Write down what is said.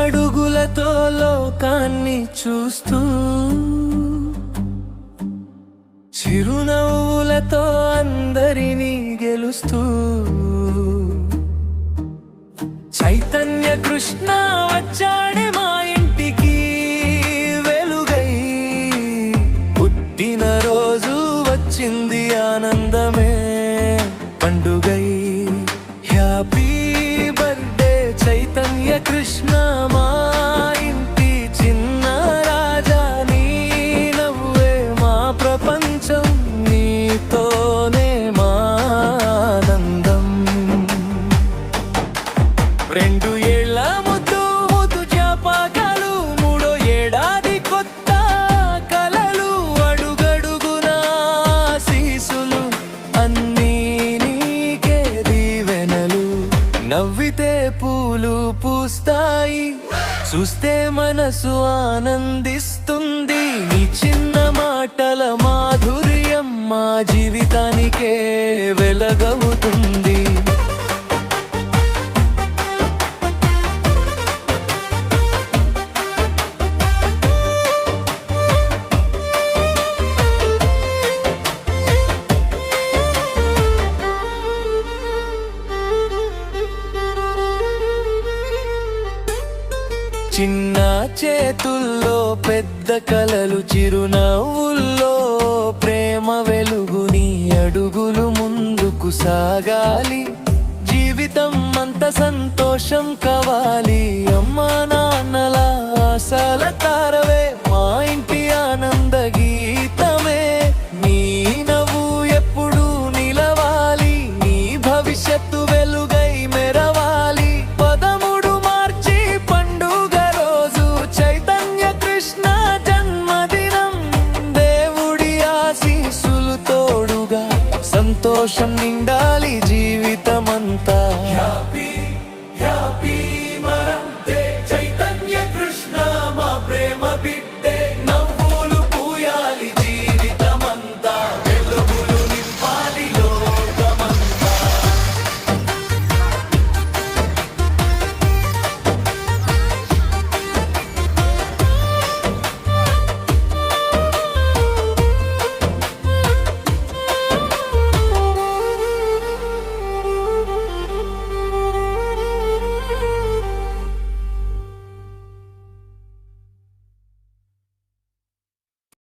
అడుగులతో లోకాన్ని చూస్తూ చిరునవ్వులతో అందరినీ గెలుస్తూ చైతన్య కృష్ణ వచ్చాడే మా ఇంటికి వెలుగై. పుట్టిన రోజు వచ్చింది ఆనందమే పండుగై. హ్యాపీ బర్త్డే చైతన్య కృష్ణ మా ఇంటి చిన్న రాజా. నీ నవ్వే మా ప్రపంచం, నీతోనే మా ఆనందం. 2 ఏళ్ల ముద్దు ముద్దు జ్ఞాపకాలు, 3వ ఏడాది కొత్త కలలు. అడుగడుగున ఆశీసులు, అన్నీ నీకే దీవెనలు. నవ్వితే పూలు పూస్తాయి, చూస్తే మనసు ఆనందిస్తుంది. నీ చిన్న మాటల మాధుర్యం మా జీవితానికే వెలగవుతుంది. చిన్న చేతుల్లో పెద్ద కలలు, చిరునవ్వుల్లో ప్రేమ వెలుగు. నీ అడుగులు ముందుకు సాగాలి, జీవితం అంత సంతోషం కావాలి. అమ్మా నాన్నల ఆశల